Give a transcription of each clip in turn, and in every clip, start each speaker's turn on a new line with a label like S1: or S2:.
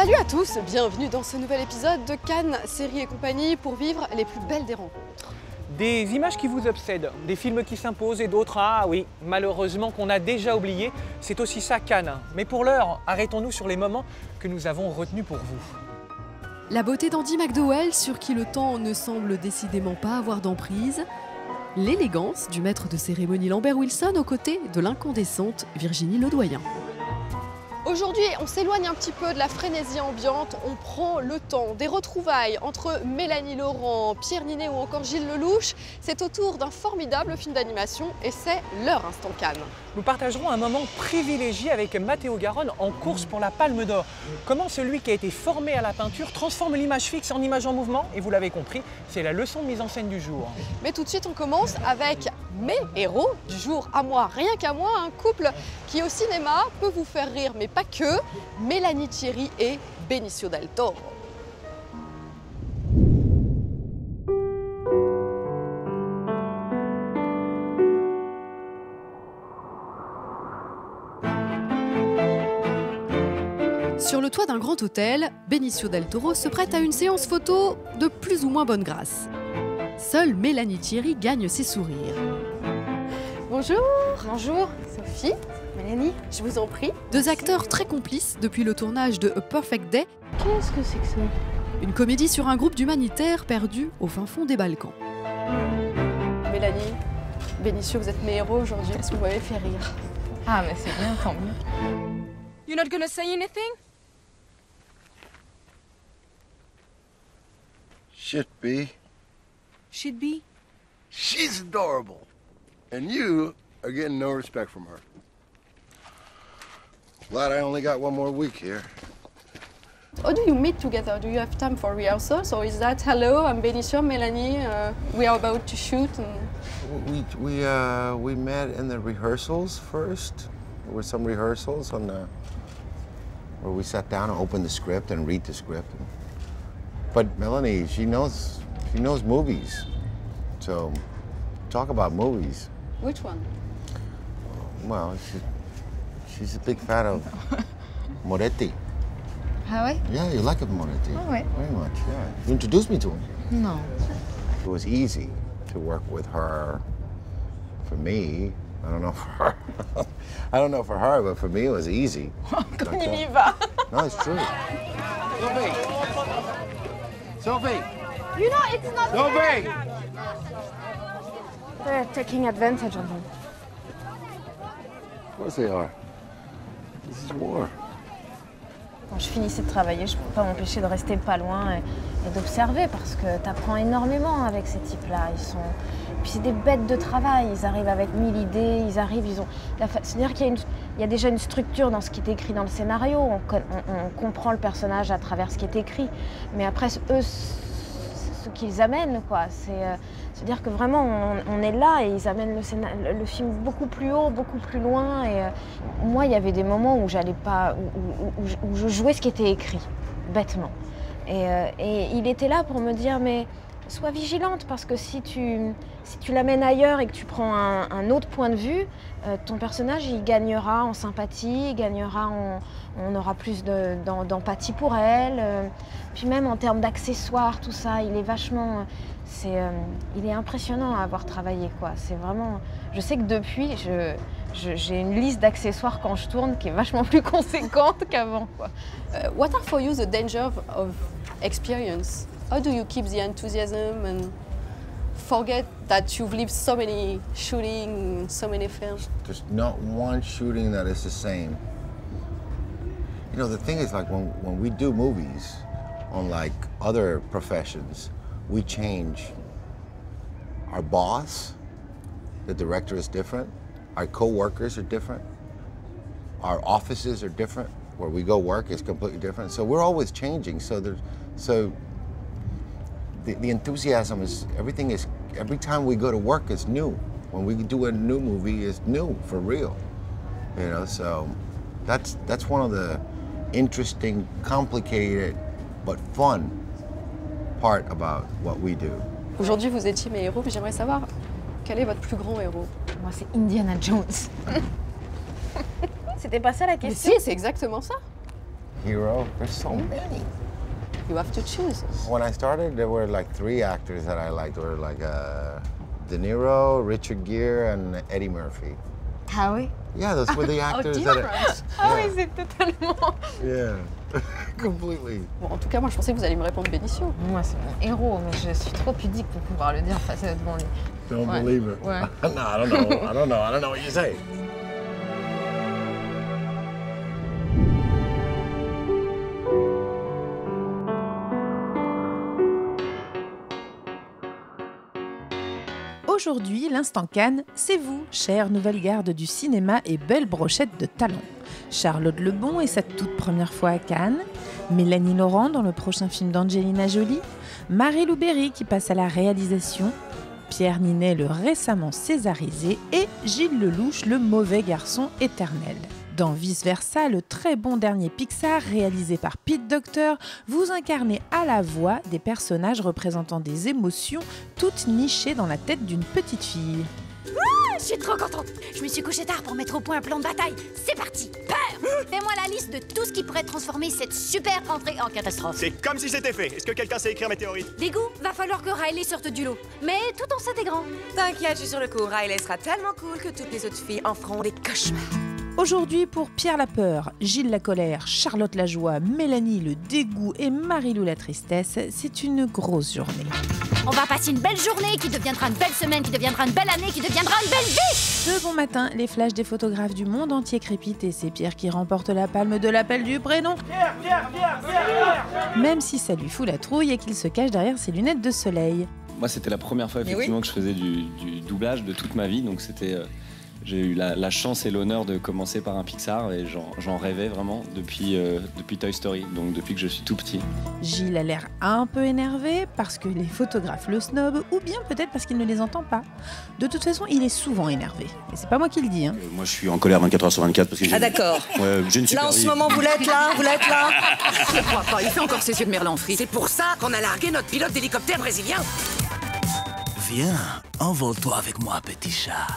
S1: Salut à tous, bienvenue dans ce nouvel épisode de Cannes, série et compagnie pour vivre les plus belles des rencontres.
S2: Des images qui vous obsèdent, des films qui s'imposent et d'autres, ah oui, malheureusement qu'on a déjà oublié. C'est aussi ça Cannes. Mais pour l'heure, arrêtons-nous sur les moments que nous avons retenus pour vous.
S3: La beauté d'Andy McDowell, sur qui le temps ne semble décidément pas avoir d'emprise. L'élégance du maître de cérémonie Lambert Wilson aux côtés de l'incandescente Virginie Ledoyen.
S1: Aujourd'hui, on s'éloigne un petit peu de la frénésie ambiante, on prend le temps des retrouvailles entre Mélanie Laurent, Pierre Ninet ou encore Gilles Lelouch. C'est autour d'un formidable film d'animation et c'est leur instant Cannes.
S2: Nous partagerons un moment privilégié avec Matteo Garonne en course pour la Palme d'Or. Comment celui qui a été formé à la peinture transforme l'image fixe en image en mouvement. Et vous l'avez compris, c'est la leçon de mise en scène du jour.
S1: Mais tout de suite, on commence avec mes héros du jour, à moi, rien qu'à moi, un couple qui au cinéma peut vous faire rire, mais pas que, Mélanie Thierry et Benicio del Toro.
S3: Sur le toit d'un grand hôtel, Benicio del Toro se prête à une séance photo de plus ou moins bonne grâce. Seule Mélanie Thierry gagne ses sourires.
S1: Bonjour. Bonjour. Sophie, Mélanie, je vous en prie.
S3: Deux acteurs très complices depuis le tournage de A Perfect Day.
S1: Qu'est-ce que c'est que ça?
S3: Une comédie sur un groupe d'humanitaires perdus au fin fond des Balkans.
S1: Mélanie, Benicio, vous êtes mes héros aujourd'hui parce que vous m'avez fait rire.
S4: Ah mais c'est bien, tant mieux.
S5: You're not gonna say anything?
S6: Should be.
S5: Should be.
S6: She's adorable. And you are getting no respect from her. Glad I only got one more week here.
S1: How do you meet together? Do you have time for rehearsals, or is that hello, I'm Benicio, Mélanie, we are about to shoot?
S6: We met in the rehearsals first. There were some rehearsals on the where we sat down and opened the script and read the script. But Melanie, she knows movies. So talk about movies.
S1: Which one?
S6: Well, she's a big fan of Moretti.
S4: Ah ouais?
S6: Yeah, you like Moretti.
S4: Oh, ouais.
S6: Very much, yeah. You introduced me to him.
S4: Non.
S6: It was easy to work with her. For me, I don't know for her. I don't know for her, but for me it was easy.
S4: Comme il y va.
S6: No, it's true. Sophie! Sophie!
S5: You know, it's not
S6: Sophie!
S5: They're taking advantage of him.
S6: Of course they are. This is war.
S4: Quand je finissais de travailler, je ne peux pas m'empêcher de rester pas loin et d'observer parce que tu apprends énormément avec ces types-là. Puis c'est des bêtes de travail, ils arrivent avec 1000 idées, c'est-à-dire qu'il y a déjà une structure dans ce qui est écrit dans le scénario, on comprend le personnage à travers ce qui est écrit, mais après, eux, ce qu'ils amènent, quoi, c'est-à-dire que vraiment, on est là et ils amènent le film beaucoup plus haut, beaucoup plus loin. Et moi, il y avait des moments où j'allais pas, où je jouais ce qui était écrit, bêtement. Et il était là pour me dire, mais sois vigilante parce que si tu l'amènes ailleurs et que tu prends un autre point de vue, ton personnage, il gagnera en sympathie, on aura plus d'empathie pour elle. Puis même en termes d'accessoires, tout ça, il est vachement... il est impressionnant à avoir travaillé, quoi. C'est vraiment... Je sais que depuis, j'ai une liste d'accessoires quand je tourne qui est vachement plus conséquente qu'avant, quoi.
S1: What are for you the danger of experience? How do you keep the enthusiasm and forget that you've lived so many shooting, so many films?
S6: There's not one shooting that is the same. You know, the thing is, like, when we do movies, unlike other professions, we change. Our boss, the director, is different. Our co-workers are different. Our offices are different. Where we go work is completely different. So we're always changing. So the enthusiasm is, every time we go to work is new. When we do a new movie, it's new, for real. You know, so that's one of the interesting, complicated, but fun part about what we do.
S1: Aujourd'hui, vous étiez mes héros, mais j'aimerais savoir quel est votre plus grand héros?
S4: Moi, c'est Indiana Jones. C'était pas ça la
S1: Mais
S4: question?
S1: si, c'est exactement ça.
S6: hero. There's so many.
S1: You have to choose.
S6: When I started, there were like 3 actors that I liked. There were like De Niro, Richard Gere, and Eddie Murphy.
S4: Ah oui?
S6: Yeah, those were the actors that.
S4: Ah oui, c'est totalement...
S6: Yeah, completely.
S1: Bon, en tout cas, moi, je pensais que vous alliez me répondre Benicio.
S4: Moi, c'est mon héros, mais je suis trop pudique pour pouvoir le dire face devant lui.
S6: Don't
S4: Ouais.
S6: believe it.
S4: Ouais.
S6: No, I don't know. I don't know. I don't know what you say.
S7: Aujourd'hui, l'instant Cannes, c'est vous, chère nouvelle garde du cinéma et belle brochette de talent. Charlotte Lebon et sa toute première fois à Cannes, Mélanie Laurent dans le prochain film d'Angelina Jolie, Marie-Lou Berry qui passe à la réalisation, Pierre Ninet le récemment césarisé et Gilles Lelouch le mauvais garçon éternel. Dans Vice Versa, le très bon dernier Pixar réalisé par Pete Docter, vous incarnez à la voix des personnages représentant des émotions toutes nichées dans la tête d'une petite fille.
S8: Je suis trop contente. Je me suis couchée tard pour mettre au point un plan de bataille. C'est parti. Peur. Fais-moi la liste de tout ce qui pourrait transformer cette super entrée en catastrophe.
S9: C'est comme si c'était fait. Est-ce que quelqu'un sait écrire météorite?
S8: Dégoût, va falloir que Riley sorte du lot. Mais tout en s'intégrant.
S10: T'inquiète, je suis sur le coup. Riley sera tellement cool que toutes les autres filles en feront des cauchemars.
S7: Aujourd'hui, pour Pierre la peur, Gilles la colère, Charlotte la joie, Mélanie le dégoût et Marie-Lou la tristesse, c'est une grosse journée.
S8: On va passer une belle journée qui deviendra une belle semaine, qui deviendra une belle année, qui deviendra une belle vie.
S7: De bon matin, les flashs des photographes du monde entier crépitent et c'est Pierre qui remporte la palme de l'appel du prénom. Pierre. Même si ça lui fout la trouille et qu'il se cache derrière ses lunettes de soleil.
S11: Moi, c'était la première fois effectivement que je faisais du doublage de toute ma vie, donc c'était... J'ai eu la chance et l'honneur de commencer par un Pixar et j'en rêvais vraiment depuis Toy Story, donc depuis que je suis tout petit.
S7: Gilles a l'air un peu énervé parce que les photographes le snobent ou bien peut-être parce qu'il ne les entend pas. De toute façon, il est souvent énervé. Et c'est pas moi qui le dis.
S12: Moi, je suis en colère 24 heures sur 24 parce que j'ai...
S10: Ah d'accord.
S12: Ouais, j'ai une super
S10: Là, en ce
S12: vie.
S10: moment, vous l'êtes là.
S13: Je crois pas, il fait encore ses yeux de merlan frit. C'est pour ça qu'on a largué notre pilote d'hélicoptère brésilien.
S14: Viens, envole-toi avec moi, petit chat.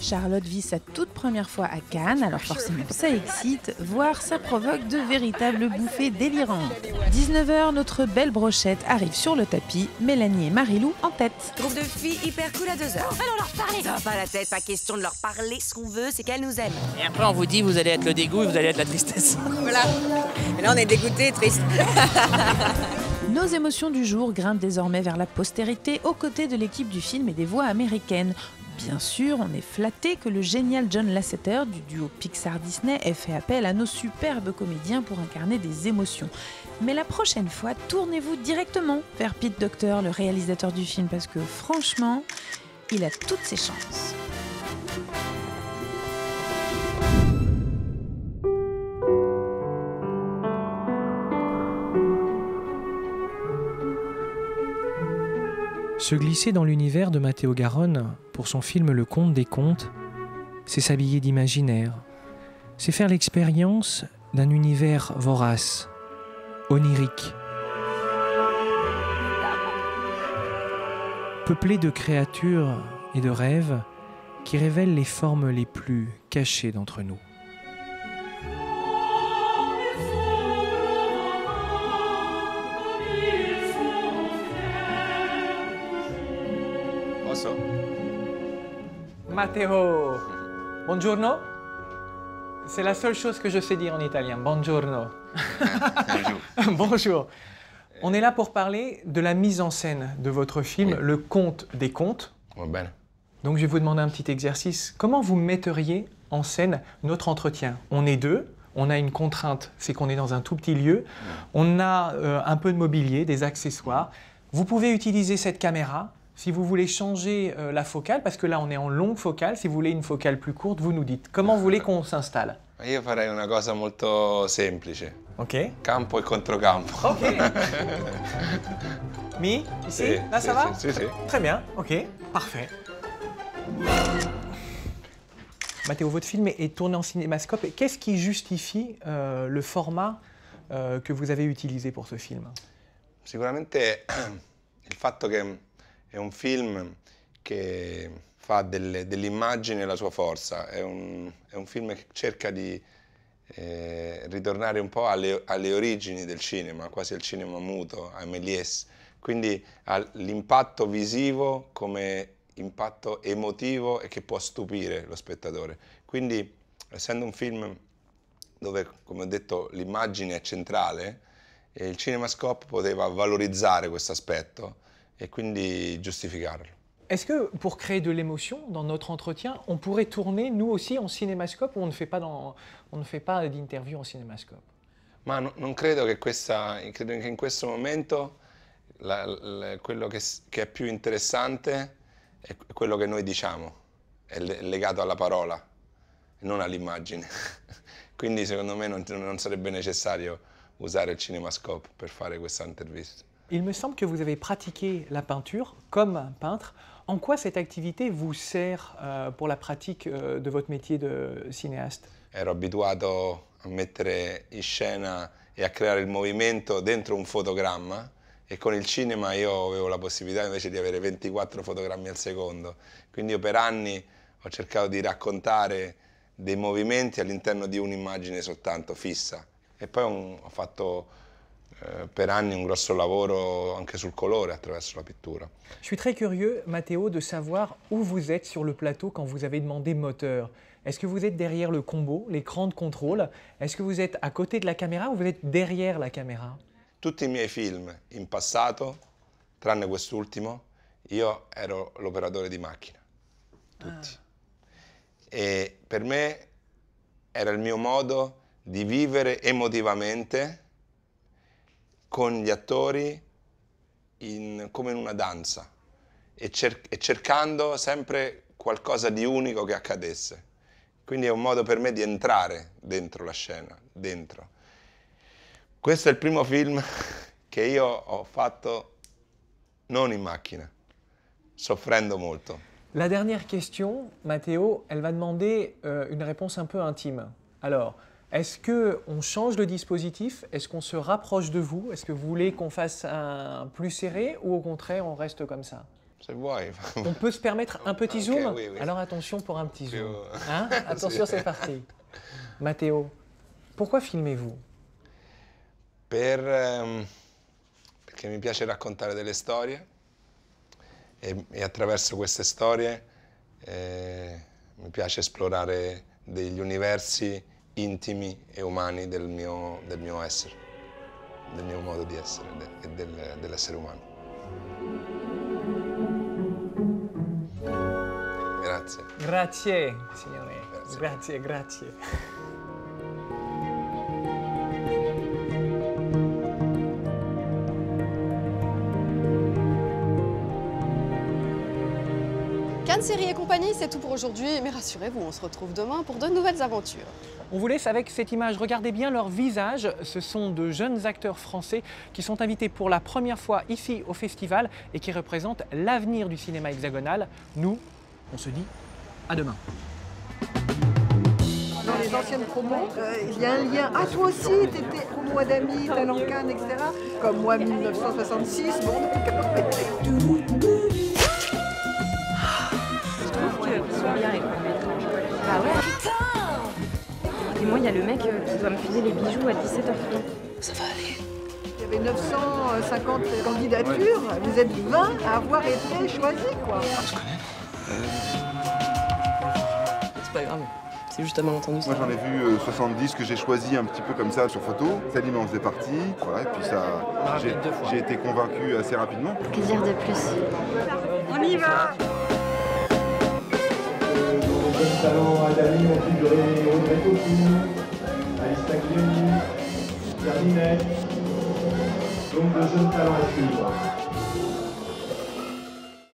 S7: Charlotte vit sa toute première fois à Cannes, alors forcément ça excite, voire ça provoque de véritables bouffées délirantes. 19h, notre belle brochette arrive sur le tapis, Mélanie et Marie-Lou en tête.
S10: Groupe de filles hyper cool à 2h.
S8: Allons leur parler.
S10: Ça va pas la tête, pas question de leur parler. Ce qu'on veut, c'est qu'elles nous aiment.
S13: Et après, on vous dit, vous allez être le dégoût et vous allez être la tristesse.
S10: Voilà. Et là, on est dégoûtés et tristes.
S7: Nos émotions du jour grimpent désormais vers la postérité aux côtés de l'équipe du film et des voix américaines. Bien sûr, on est flatté que le génial John Lasseter du duo Pixar-Disney ait fait appel à nos superbes comédiens pour incarner des émotions. Mais la prochaine fois, tournez-vous directement vers Pete Docter, le réalisateur du film, parce que franchement, il a toutes ses chances.
S2: Se glisser dans l'univers de Matteo Garonne pour son film Le Conte des Contes, c'est s'habiller d'imaginaire. C'est faire l'expérience d'un univers vorace, onirique, peuplé de créatures et de rêves qui révèlent les formes les plus cachées d'entre nous. Matteo, buongiorno. C'est la seule chose que je sais dire en italien. Buongiorno. Bonjour. On est là pour parler de la mise en scène de votre film, Le Conte des Contes. Donc je vais vous demander un petit exercice. Comment vous metteriez en scène notre entretien? On est deux, on a une contrainte, c'est qu'on est dans un tout petit lieu. On a un peu de mobilier, des accessoires. Vous pouvez utiliser cette caméra. Si vous voulez changer la focale, parce que là on est en longue focale, si vous voulez une focale plus courte, vous nous dites. Comment vous voulez qu'on s'installe?
S15: Io farei una cosa molto semplice.
S2: Ok.
S15: Campo e controcampo.
S2: Ok. Mi, ici, là ça va?
S15: Sì.
S2: Très bien, ok, parfait. Matteo, votre film est tourné en cinémascope. Qu'est-ce qui justifie le format que vous avez utilisé pour ce film?
S15: Sicuramente il fatto che è un film che fa dell'immagine la sua forza, è un film che cerca di ritornare un po' alle origini del cinema, quasi al cinema muto, a Méliès, quindi all'impatto visivo come impatto emotivo e che può stupire lo spettatore. Quindi, essendo un film dove, come ho detto, l'immagine è centrale, il CinemaScope poteva valorizzare questo aspetto et quindi giustificarlo.
S2: Est-ce que pour créer de l'émotion dans notre entretien, on pourrait tourner nous aussi en cinémascope ou on ne fait pas d'interview en cinémascope?
S15: Ma non credo che credo che in questo momento quello che è più interessante è quello che noi diciamo, è legato alla parola, non all'immagine. Quindi secondo me non sarebbe necessario usare il CinemaScope per fare questa intervista.
S2: Il me semble que vous avez pratiqué la peinture comme peintre. En quoi cette activité vous sert pour la pratique de votre métier de cinéaste?
S15: Ero abituato a mettere in scena e a creare il movimento dentro un fotogramma e con il cinema io avevo la possibilità invece di avere 24 fotogrammi al secondo. Quindi io per anni ho cercato di raccontare dei movimenti all'interno di un'immagine soltanto fissa. E poi ho fatto per anni un grosso lavoro anche sul colore attraverso la pittura.
S2: Je suis très curieux, Matteo, de savoir où vous êtes sur le plateau quand vous avez demandé moteur. Est-ce que vous êtes derrière le combo, l'écran de contrôle? Est-ce que vous êtes à côté de la caméra ou vous êtes derrière la caméra?
S15: Tutti i miei film in passato, tranne quest'ultimo, io ero l'operatore di macchina. Tutti. E per me era il mio modo di vivere emotivamente con gli attori come in una danza e cercando sempre qualcosa di unico che accadesse. Quindi è un modo per me di entrare dentro la scena, dentro. Questo è il primo film che io ho fatto non in macchina, soffrendo molto.
S2: La dernière question, Matteo, elle va demander une réponse un peu intime. Alors, est-ce qu'on change le dispositif? Est-ce qu'on se rapproche de vous? Est-ce que vous voulez qu'on fasse un plus serré ou au contraire on reste comme ça?
S15: Se vuoi.
S2: On peut se permettre un petit zoom?
S15: Oui, oui.
S2: Alors attention pour un petit zoom. Hein? Attention, c'est parti. Matteo, pourquoi filmez-vous?
S15: Perché mi piace raccontare delle storie e attraverso queste storie mi piace esplorare degli universi intimi e umani del mio essere, del mio modo di essere e dell'essere umano. Grazie.
S2: Grazie, signore. Grazie, grazie.
S1: Cannes Série et compagnie, c'est tout pour aujourd'hui, mais rassurez-vous, on se retrouve demain pour de nouvelles aventures.
S2: On vous laisse avec cette image, regardez bien leurs visages, ce sont de jeunes acteurs français qui sont invités pour la première fois ici au festival et qui représentent l'avenir du cinéma hexagonal. Nous, on se dit à demain.
S16: Dans les anciennes promos, il y a un lien. Ah, toi aussi, t'étais promo d'Ami, Talent Cannes, etc. Comme moi, 1966, bon,
S17: Ah ouais. Et moi, il y a le mec qui doit me filer les bijoux à 17h30. Ça va aller.
S16: Il y avait 950 candidatures. Vous êtes 20 à avoir été choisis, quoi.
S18: On se connaît. C'est pas grave. C'est juste un malentendu.
S19: Moi j'en ai vu 70 que j'ai choisi un petit peu comme ça sur photo. Salim en faisait partie. Voilà, et puis ça, j'ai été convaincu assez rapidement.
S17: Plaisir de plus.
S16: On y va.
S20: Nos jeunes talents Adami ont figuré Audrey Tautou, Alice Taglioni, Ferdinand, donc de jeunes talents à suivre.